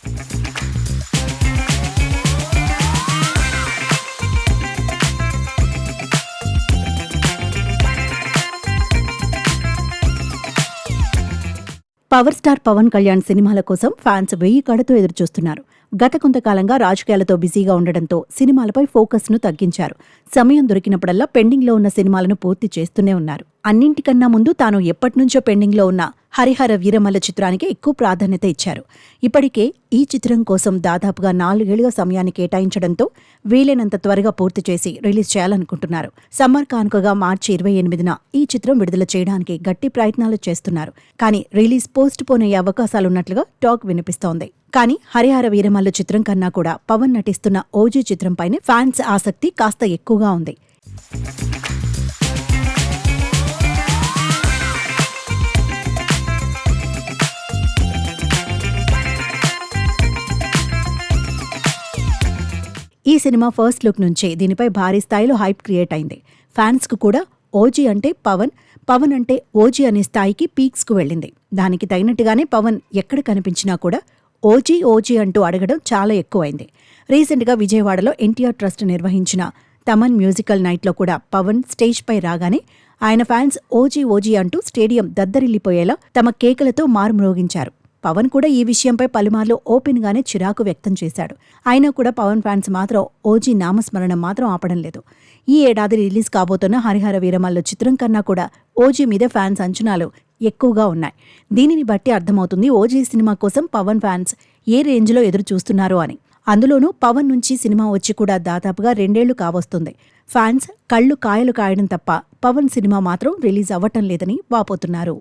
Power star Pawan Kalyan సినిమాల కోసం fans 1000 కళ్ళతో ఎదురుచూస్తున్నారు. గత కొంతకాలంగా రాజకీయాలతో బిజీగా ఉండడంతో సినిమాలపై ఫోకస్ను తగ్గించారు. సమయం దొరికినప్పుడల్లా పెండింగ్లో ఉన్న సినిమాలను పూర్తి చేస్తూనే ఉన్నారు. అన్నింటికన్నా ముందు తాను ఎప్పటినుంచో పెండింగ్లో ఉన్న హరిహర వీరమల్ల చిత్రానికి ఎక్కువ ప్రాధాన్యత ఇచ్చారు. ఇప్పటికే ఈ చిత్రం కోసం దాదాపుగా 4 ఏళ్లుగా సమయాన్ని కేటాయించడంతో వీలైనంత త్వరగా పూర్తి చేసి రిలీజ్ చేయాలనుకుంటున్నారు. సమ్మర్ కానుకగా మార్చి 28న ఈ చిత్రం విడుదల చేయడానికి గట్టి ప్రయత్నాలు చేస్తున్నారు. కానీ రిలీజ్ పోస్ట్ పోన్ అయ్యే అవకాశాలున్నట్లుగా టాక్ వినిపిస్తోంది. కానీ హరిహర వీరమల్ల చిత్రం కన్నా కూడా పవన్ నటిస్తున్న ఓజీ చిత్రంపైనే ఫ్యాన్స్ ఆసక్తి కాస్త ఎక్కువగా ఉంది. ఈ సినిమా ఫస్ట్ లుక్ నుంచే దీనిపై భారీ స్థాయిలో హైప్ క్రియేట్ అయింది. ఫ్యాన్స్కు కూడా ఓజీ అంటే పవన్, పవన్ అంటే ఓజీ అనే స్థాయికి పీక్స్కు వెళ్ళింది. దానికి తగినట్టుగానే పవన్ ఎక్కడ కనిపించినా కూడా ఓజీ ఓజీ అంటూ అడగడం చాలా ఎక్కువైంది. రీసెంట్గా విజయవాడలో ఎన్టీఆర్ ట్రస్ట్ నిర్వహించిన తమన్ మ్యూజికల్ నైట్లో కూడా పవన్ స్టేజ్పై రాగానే ఆయన ఫ్యాన్స్ ఓజీ ఓజీ అంటూ స్టేడియం దద్దరిల్లిపోయేలా తమ కేకలతో మారుమ్రోగించారు. పవన్ కూడా ఈ విషయంపై పలుమార్లు ఓపెన్గానే చిరాకు వ్యక్తం చేశాడు. అయినా కూడా పవన్ ఫ్యాన్స్ మాత్రం ఓజీ నామస్మరణం మాత్రం ఆపడం లేదు. ఈ ఏడాది రిలీజ్ కాబోతున్న హరిహర వీరమల్ల చిత్రం కన్నా కూడా ఓజీ మీద ఫ్యాన్స్ అంచనాలు ఎక్కువగా ఉన్నాయి. దీనిని బట్టి అర్థమవుతుంది ఓజీ సినిమా కోసం పవన్ ఫ్యాన్స్ ఏ రేంజ్లో ఎదురు చూస్తున్నారు అని. అందులోనూ పవన్ నుంచి సినిమా వచ్చి కూడా దాదాపుగా 2 ఏళ్లు కావస్తుంది. ఫ్యాన్స్ కళ్ళు కాయలు కాయడం తప్ప పవన్ సినిమా మాత్రం రిలీజ్ అవ్వటం లేదని వాపోతున్నారు.